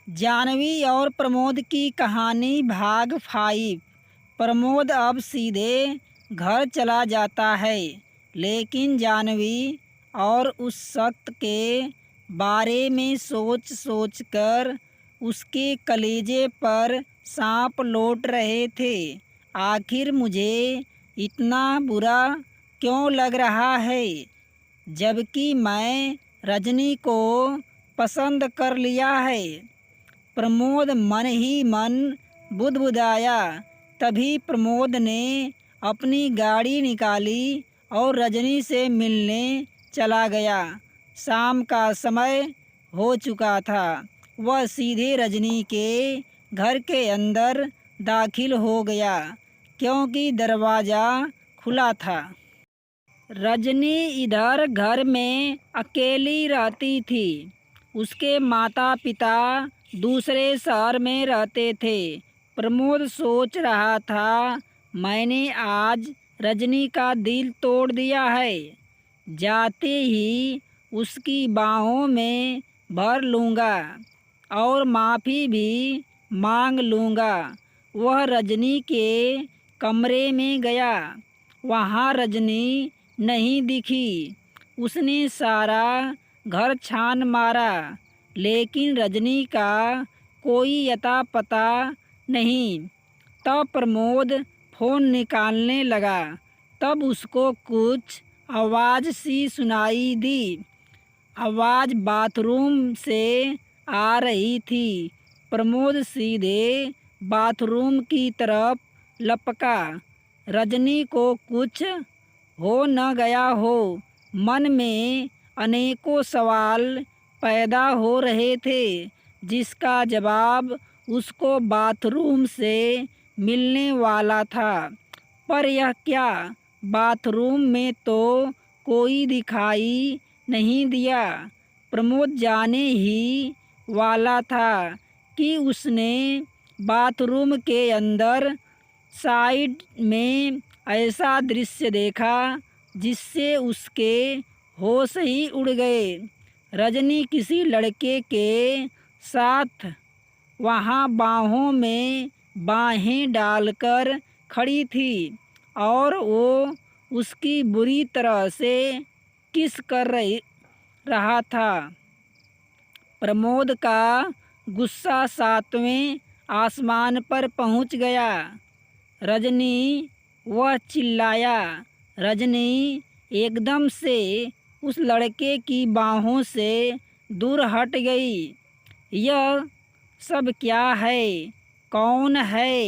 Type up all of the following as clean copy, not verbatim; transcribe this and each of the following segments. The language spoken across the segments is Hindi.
जानवी और प्रमोद की कहानी भाग 5। प्रमोद अब सीधे घर चला जाता है, लेकिन जानवी और उस शख्स के बारे में सोच सोच कर उसके कलेजे पर सांप लौट रहे थे। आखिर मुझे इतना बुरा क्यों लग रहा है, जबकि मैं रजनी को पसंद कर लिया है। प्रमोद मन ही मन बुदबुदाया। तभी प्रमोद ने अपनी गाड़ी निकाली और रजनी से मिलने चला गया। शाम का समय हो चुका था। वह सीधे रजनी के घर के अंदर दाखिल हो गया, क्योंकि दरवाज़ा खुला था। रजनी इधर घर में अकेली रहती थी। उसके माता पिता दूसरे शहर में रहते थे। प्रमोद सोच रहा था, मैंने आज रजनी का दिल तोड़ दिया है। जाते ही उसकी बाहों में भर लूँगा और माफ़ी भी मांग लूँगा। वह रजनी के कमरे में गया। वहाँ रजनी नहीं दिखी। उसने सारा घर छान मारा, लेकिन रजनी का कोई अता पता नहीं। तब प्रमोद फ़ोन निकालने लगा। तब उसको कुछ आवाज़ सी सुनाई दी। आवाज़ बाथरूम से आ रही थी। प्रमोद सीधे बाथरूम की तरफ लपका। रजनी को कुछ हो न गया हो। मन में अनेकों सवाल पैदा हो रहे थे, जिसका जवाब उसको बाथरूम से मिलने वाला था। पर यह क्या, बाथरूम में तो कोई दिखाई नहीं दिया। प्रमोद जाने ही वाला था कि उसने बाथरूम के अंदर साइड में ऐसा दृश्य देखा जिससे उसके होश ही उड़ गए। रजनी किसी लड़के के साथ वहाँ बाहों में बाहें डालकर खड़ी थी और वो उसकी बुरी तरह से किस कर रहा था। प्रमोद का गुस्सा 7वें आसमान पर पहुँच गया। रजनी, वह चिल्लाया। रजनी एकदम से उस लड़के की बाहों से दूर हट गई। यह सब क्या है? कौन है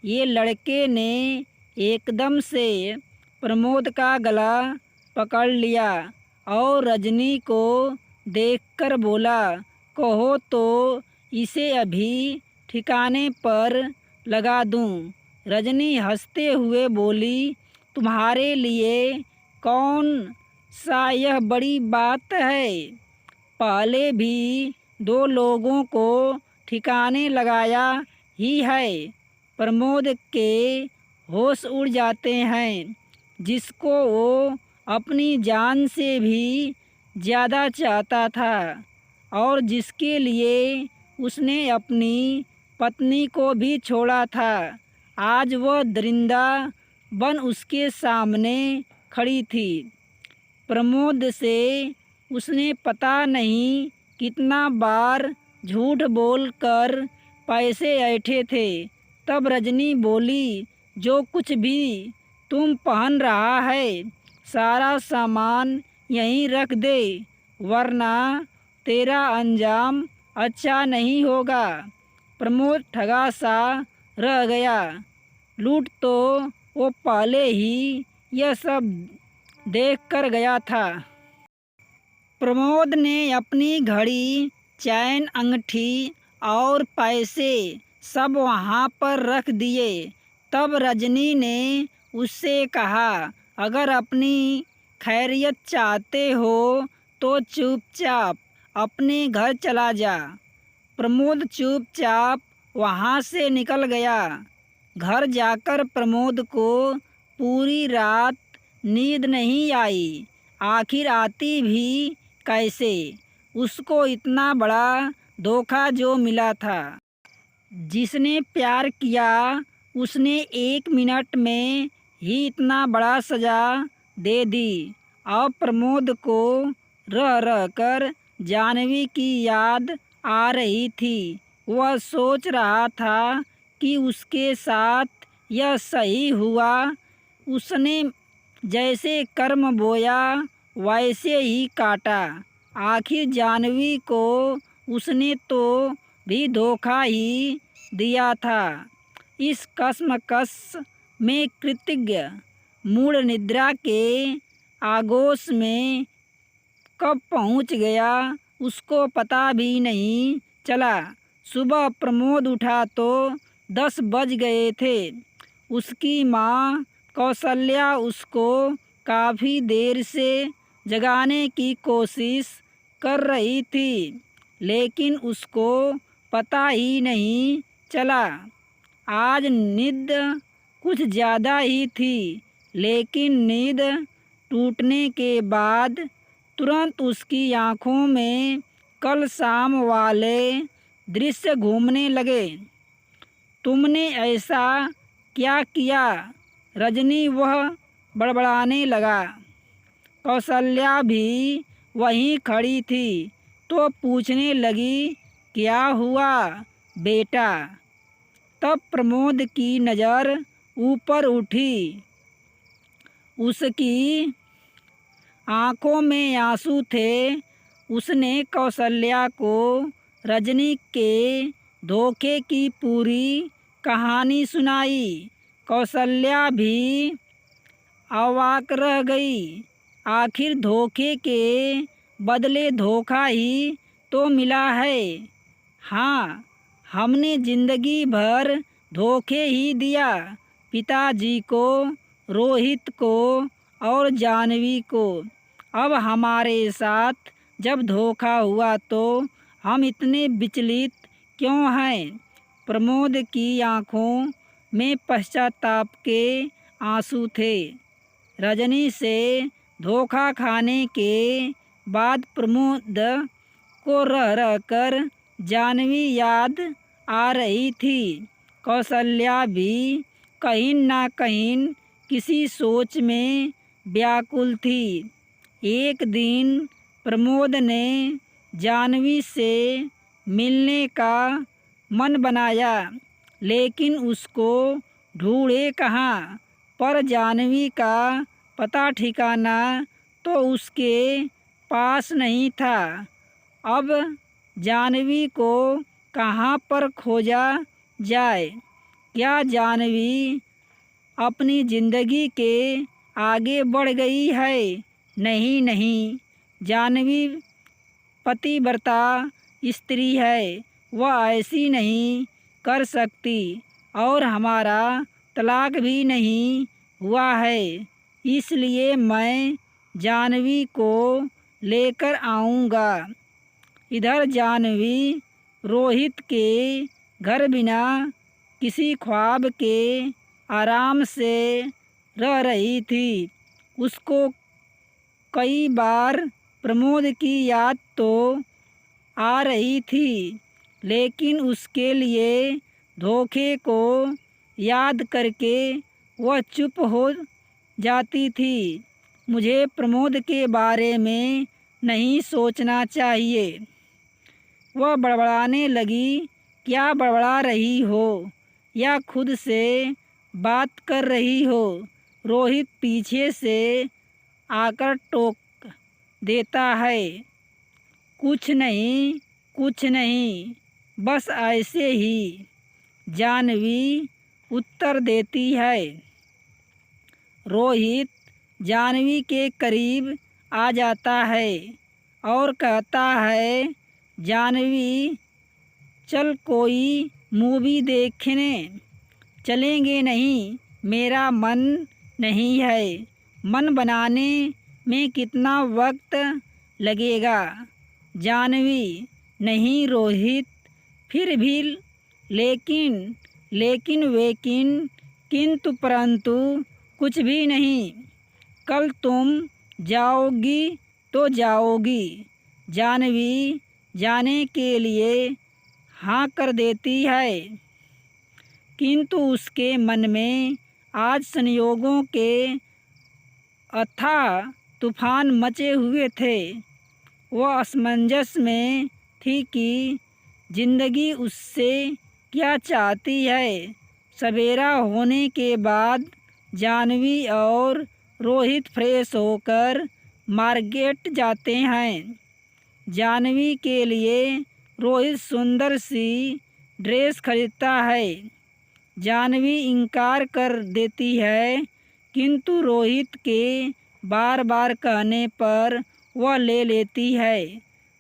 ये? लड़के ने एकदम से प्रमोद का गला पकड़ लिया और रजनी को देखकर बोला, कहो तो इसे अभी ठिकाने पर लगा दूं। रजनी हंसते हुए बोली, तुम्हारे लिए कौन सा यह बड़ी बात है? पहले भी 2 लोगों को ठिकाने लगाया ही है। प्रमोद के होश उड़ जाते हैं, जिसको वो अपनी जान से भी ज़्यादा चाहता था और जिसके लिए उसने अपनी पत्नी को भी छोड़ा था। आज वह दरिंदा बन उसके सामने खड़ी थी। प्रमोद से उसने पता नहीं कितना बार झूठ बोलकर पैसे ऐंठे थे। तब रजनी बोली, जो कुछ भी तुम पहन रहा है, सारा सामान यहीं रख दे, वरना तेरा अंजाम अच्छा नहीं होगा। प्रमोद ठगा सा रह गया। लूट तो वो पहले ही यह सब देख कर गया था। प्रमोद ने अपनी घड़ी, चैन, अंगूठी और पैसे सब वहाँ पर रख दिए। तब रजनी ने उससे कहा, अगर अपनी खैरियत चाहते हो तो चुपचाप अपने घर चला जा। प्रमोद चुपचाप वहाँ से निकल गया। घर जाकर प्रमोद को पूरी रात नींद नहीं आई। आखिर आती भी कैसे? उसको इतना बड़ा धोखा जो मिला था। जिसने प्यार किया उसने 1 मिनट में ही इतना बड़ा सजा दे दी। अब प्रमोद को रह रह कर जानवी की याद आ रही थी। वह सोच रहा था कि उसके साथ यह सही हुआ। उसने जैसे कर्म बोया वैसे ही काटा। आखिर जानवी को उसने तो भी धोखा ही दिया था। इस कश्मकश में कृतज्ञ मूढ़ निद्रा के आगोश में कब पहुंच गया उसको पता भी नहीं चला। सुबह प्रमोद उठा तो 10 बज गए थे। उसकी माँ कौशल्या उसको काफ़ी देर से जगाने की कोशिश कर रही थी, लेकिन उसको पता ही नहीं चला। आज नींद कुछ ज़्यादा ही थी, लेकिन नींद टूटने के बाद तुरंत उसकी आँखों में कल शाम वाले दृश्य घूमने लगे। तुमने ऐसा क्या किया रजनी? वह बड़बड़ाने लगा। कौशल्या भी वहीं खड़ी थी तो पूछने लगी, क्या हुआ बेटा? तब प्रमोद की नज़र ऊपर उठी। उसकी आँखों में आंसू थे। उसने कौशल्या को रजनी के धोखे की पूरी कहानी सुनाई। कौशल्या भी अवाक रह गई। आखिर धोखे के बदले धोखा ही तो मिला है। हाँ, हमने जिंदगी भर धोखे ही दिया, पिताजी को, रोहित को और जानवी को। अब हमारे साथ जब धोखा हुआ तो हम इतने विचलित क्यों हैं? प्रमोद की आंखों में पश्चाताप के आंसू थे। रजनी से धोखा खाने के बाद प्रमोद को रह रह कर जानवी याद आ रही थी। कौशल्या भी कहीं ना कहीं किसी सोच में व्याकुल थी। एक दिन प्रमोद ने जानवी से मिलने का मन बनाया, लेकिन उसको ढूंढे कहाँ? पर जानवी का पता ठिकाना तो उसके पास नहीं था। अब जानवी को कहाँ पर खोजा जाए? क्या जानवी अपनी ज़िंदगी के आगे बढ़ गई है? नहीं नहीं, जानवी पतिव्रता स्त्री है, वह ऐसी नहीं कर सकती। और हमारा तलाक भी नहीं हुआ है, इसलिए मैं जानवी को लेकर आऊँगा। इधर जानवी रोहित के घर बिना किसी ख्वाब के आराम से रह रही थी। उसको कई बार प्रमोद की याद तो आ रही थी, लेकिन उसके लिए धोखे को याद करके वह चुप हो जाती थी। मुझे प्रमोद के बारे में नहीं सोचना चाहिए, वह बड़बड़ाने लगी। क्या बड़बड़ा रही हो या खुद से बात कर रही हो? रोहित पीछे से आकर टोक देता है। कुछ नहीं, कुछ नहीं, बस ऐसे ही, जानवी उत्तर देती है। रोहित जानवी के करीब आ जाता है और कहता है, जानवी चल कोई मूवी देखने चलेंगे? नहीं, मेरा मन नहीं है। मन बनाने में कितना वक्त लगेगा? जानवी नहीं रोहित, फिर भी लेकिन वेकिन किंतु परंतु कुछ भी नहीं। कल तुम जाओगी तो जाओगी। जानवी जाने के लिए हाँ कर देती है, किंतु उसके मन में आज संयोगों के अथाह तूफान मचे हुए थे। वह असमंजस में थी कि जिंदगी उससे क्या चाहती है। सवेरा होने के बाद जाह्नवी और रोहित फ्रेश होकर मार्केट जाते हैं। जाह्नवी के लिए रोहित सुंदर सी ड्रेस खरीदता है। जाह्नवी इनकार कर देती है, किंतु रोहित के बार बार कहने पर वह ले लेती है।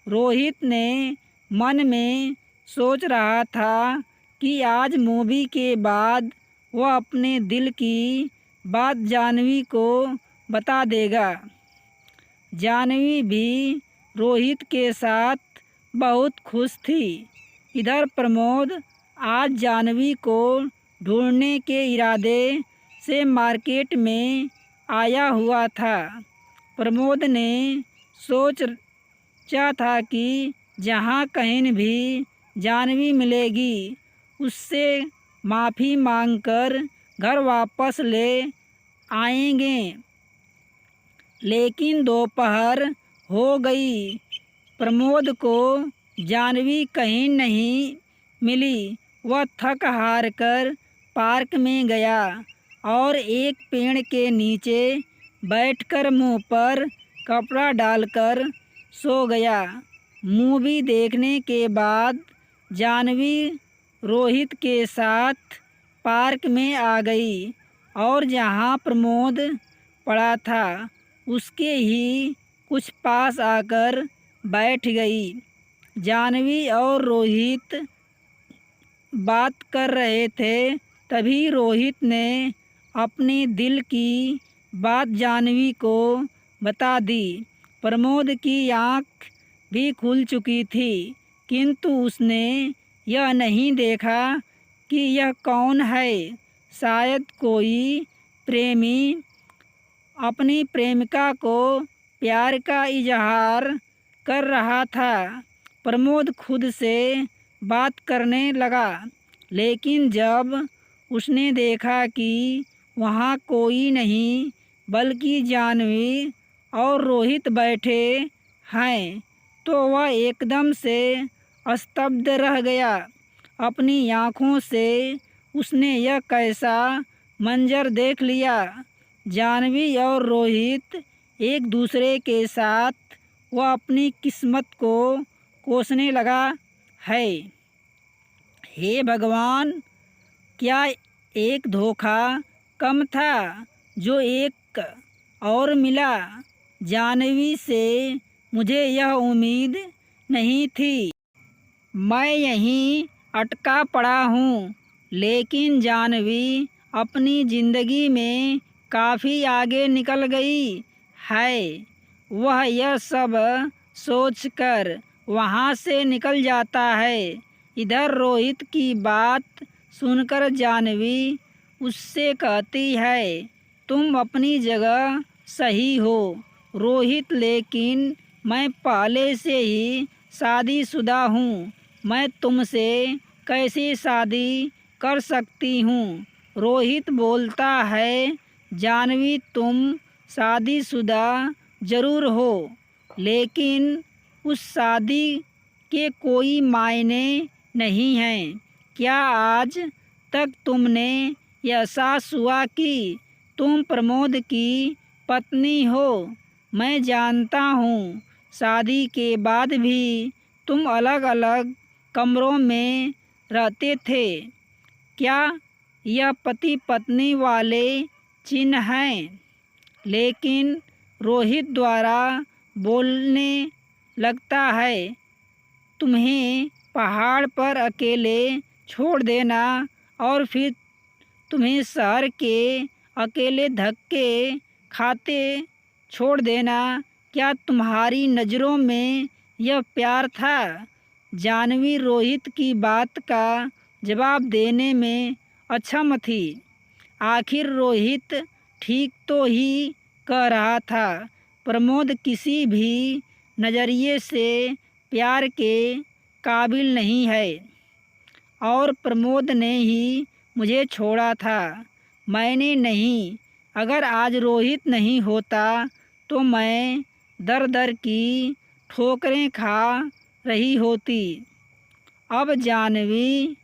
रोहित ने मन में सोच रहा था कि आज मूवी के बाद वह अपने दिल की बात जाह्नवी को बता देगा। जाह्नवी भी रोहित के साथ बहुत खुश थी। इधर प्रमोद आज जाह्नवी को ढूंढने के इरादे से मार्केट में आया हुआ था। प्रमोद ने सोचा था कि जहाँ कहीं भी जाह्नवी मिलेगी उससे माफ़ी मांगकर घर वापस ले आएंगे। लेकिन दोपहर हो गई। प्रमोद को जाह्नवी कहीं नहीं मिली। वह थक हार कर पार्क में गया और एक पेड़ के नीचे बैठकर मुंह पर कपड़ा डालकर सो गया। मूवी देखने के बाद जाह्नवी रोहित के साथ पार्क में आ गई और जहां प्रमोद पड़ा था उसके ही कुछ पास आकर बैठ गई। जाह्नवी और रोहित बात कर रहे थे, तभी रोहित ने अपने दिल की बात जाह्नवी को बता दी। प्रमोद की आँख भी खुल चुकी थी, किंतु उसने यह नहीं देखा कि यह कौन है। शायद कोई प्रेमी अपनी प्रेमिका को प्यार का इजहार कर रहा था। प्रमोद खुद से बात करने लगा, लेकिन जब उसने देखा कि वहाँ कोई नहीं बल्कि जाह्नवी और रोहित बैठे हैं, तो वह एकदम से स्तब्ध रह गया। अपनी आँखों से उसने यह कैसा मंजर देख लिया। जाह्नवी और रोहित एक दूसरे के साथ वह अपनी किस्मत को कोसने लगा है। हे भगवान, क्या एक धोखा कम था जो एक और मिला। जाह्नवी से मुझे यह उम्मीद नहीं थी। मैं यहीं अटका पड़ा हूँ, लेकिन जाह्नवी अपनी ज़िंदगी में काफ़ी आगे निकल गई है। वह यह सब सोचकर वहाँ से निकल जाता है। इधर रोहित की बात सुनकर जाह्नवी उससे कहती है, तुम अपनी जगह सही हो रोहित, लेकिन मैं पहले से ही शादीशुदा हूँ। मैं तुमसे कैसे शादी कर सकती हूँ। रोहित बोलता है, जाह्नवी तुम शादीशुदा ज़रूर हो, लेकिन उस शादी के कोई मायने नहीं हैं। क्या आज तक तुमने एहसास हुआ कि तुम प्रमोद की पत्नी हो। मैं जानता हूँ शादी के बाद भी तुम अलग अलग कमरों में रहते थे। क्या यह पति पत्नी वाले चिन्ह हैं। लेकिन रोहित द्वारा बोलने लगता है, तुम्हें पहाड़ पर अकेले छोड़ देना और फिर तुम्हें शहर के अकेले धक्के खाते छोड़ देना, क्या तुम्हारी नज़रों में यह प्यार था। जाह्नवी रोहित की बात का जवाब देने में अक्षम थी। आखिर रोहित ठीक तो ही कह रहा था। प्रमोद किसी भी नज़रिए से प्यार के काबिल नहीं है और प्रमोद ने ही मुझे छोड़ा था, मैंने नहीं। अगर आज रोहित नहीं होता तो मैं दर दर की ठोकरें खा रही होती। अब जानवी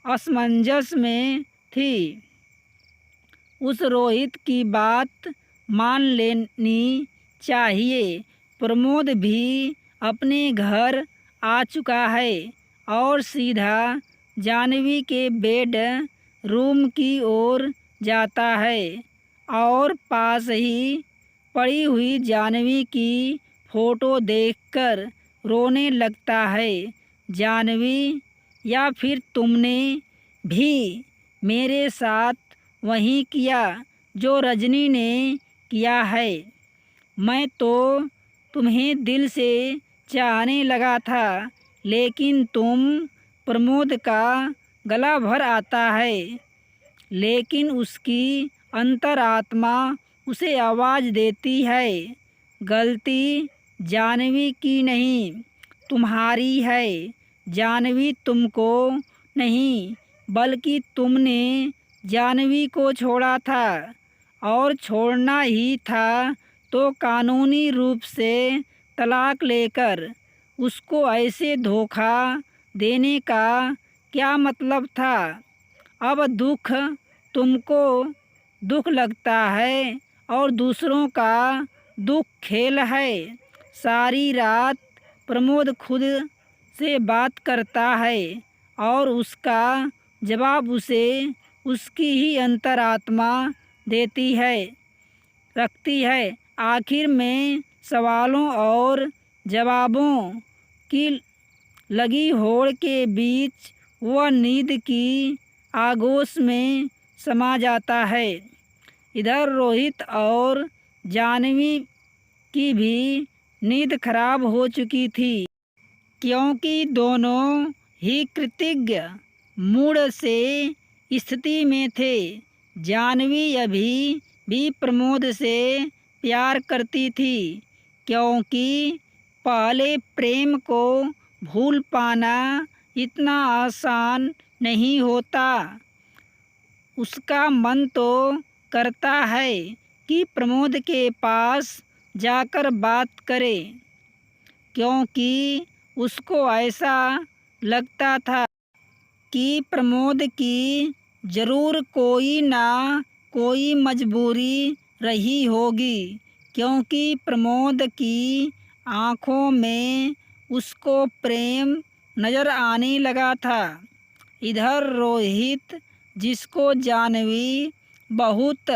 असमंजस में थी। उस रोहित की बात मान लेनी चाहिए। प्रमोद भी अपने घर आ चुका है और सीधा जानवी के बेड रूम की ओर जाता है और पास ही पड़ी हुई जानवी की फ़ोटो देखकर रोने लगता है। जानवी, या फिर तुमने भी मेरे साथ वही किया जो रजनी ने किया है? मैं तो तुम्हें दिल से चाहने लगा था, लेकिन तुम प्रमोद का गला भर आता है, लेकिन उसकी अंतरात्मा उसे आवाज़ देती है। गलती जानवी की नहीं, तुम्हारी है। जानवी तुमको नहीं, बल्कि तुमने जानवी को छोड़ा था, और छोड़ना ही था तो कानूनी रूप से तलाक लेकर। उसको ऐसे धोखा देने का क्या मतलब था? अब तुमको दुख लगता है और दूसरों का दुख खेल है। सारी रात प्रमोद खुद से बात करता है और उसका जवाब उसे उसकी ही अंतरात्मा देती है रखती है। आखिर में सवालों और जवाबों की लगी होड़ के बीच वह नींद की आगोश में समा जाता है। इधर रोहित और जानवी की भी नींद खराब हो चुकी थी, क्योंकि दोनों ही कृतज्ञ मूड से स्थिति में थे। जानवी अभी भी प्रमोद से प्यार करती थी, क्योंकि पहले प्रेम को भूल पाना इतना आसान नहीं होता। उसका मन तो करता है कि प्रमोद के पास जाकर बात करे, क्योंकि उसको ऐसा लगता था कि प्रमोद की ज़रूर कोई ना कोई मजबूरी रही होगी, क्योंकि प्रमोद की आँखों में उसको प्रेम नज़र आने लगा था। इधर रोहित, जिसको जानवी बहुत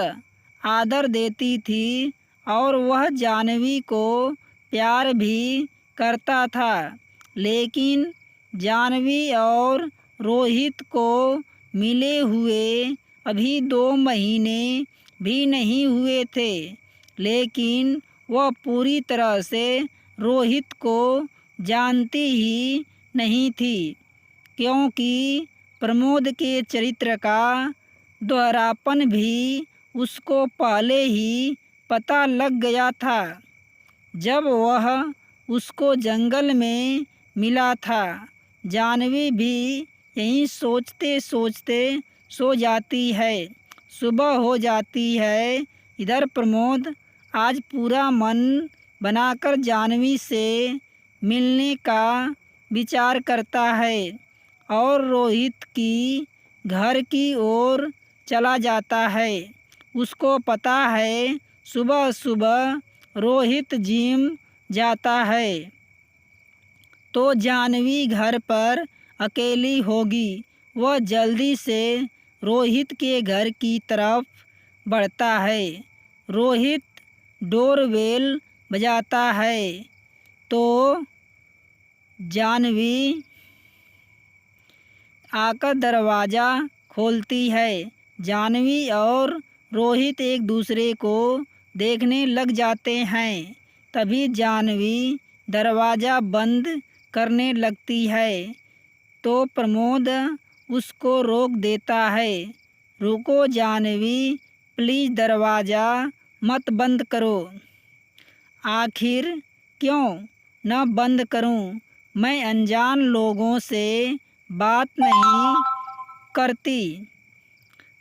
आदर देती थी और वह जानवी को प्यार भी करता था, लेकिन जानवी और रोहित को मिले हुए अभी 2 महीने भी नहीं हुए थे, लेकिन वह पूरी तरह से रोहित को जानती ही नहीं थी, क्योंकि प्रमोद के चरित्र का दोहरापन भी उसको पहले ही पता लग गया था। जब वह उसको जंगल में मिला था, जानवी भी यही सोचते सोचते सो जाती है। सुबह हो जाती है। इधर प्रमोद आज पूरा मन बनाकर जानवी से मिलने का विचार करता है और रोहित की घर की ओर चला जाता है। उसको पता है सुबह सुबह रोहित जिम जाता है, तो जानवी घर पर अकेली होगी। वह जल्दी से रोहित के घर की तरफ बढ़ता है। रोहित डोरबेल बजाता है तो जानवी आकर दरवाज़ा खोलती है। जानवी और रोहित एक दूसरे को देखने लग जाते हैं। तभी जानवी दरवाज़ा बंद करने लगती है तो प्रमोद उसको रोक देता है। रुको जानवी, प्लीज़ दरवाज़ा मत बंद करो। आखिर क्यों? न बंद करूं। मैं अनजान लोगों से बात नहीं करती।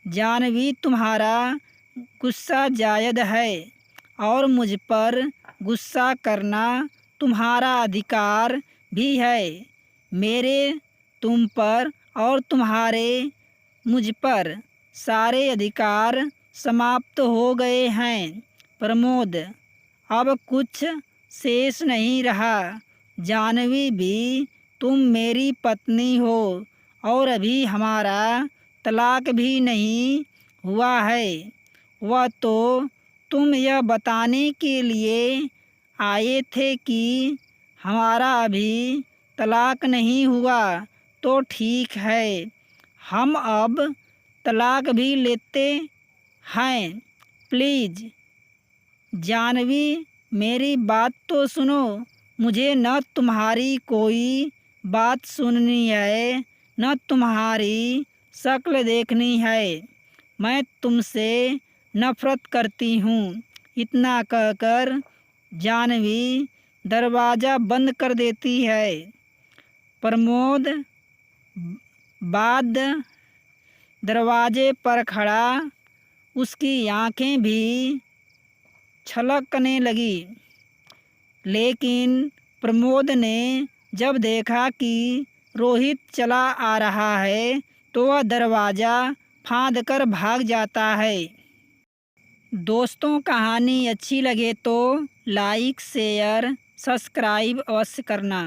जानवी, तुम्हारा गुस्सा जायज़ है और मुझ पर गुस्सा करना तुम्हारा अधिकार भी है। मेरे तुम पर और तुम्हारे मुझ पर सारे अधिकार समाप्त हो गए हैं। प्रमोद, अब कुछ शेष नहीं रहा। जानवी भी, तुम मेरी पत्नी हो और अभी हमारा तलाक भी नहीं हुआ है। वह तो तुम यह बताने के लिए आए थे कि हमारा अभी तलाक नहीं हुआ, तो ठीक है, हम अब तलाक भी लेते हैं। प्लीज़ जानवी, मेरी बात तो सुनो। मुझे न तुम्हारी कोई बात सुननी है, न तुम्हारी शक्ल देखनी है। मैं तुमसे नफ़रत करती हूँ। इतना कहकर जानवी दरवाज़ा बंद कर देती है। प्रमोद बाद दरवाजे पर खड़ा, उसकी आंखें भी छलकने लगी। लेकिन प्रमोद ने जब देखा कि रोहित चला आ रहा है तो वह दरवाज़ा फांदकर भाग जाता है। दोस्तों, कहानी अच्छी लगे तो लाइक, शेयर, सब्सक्राइब अवश्य करना।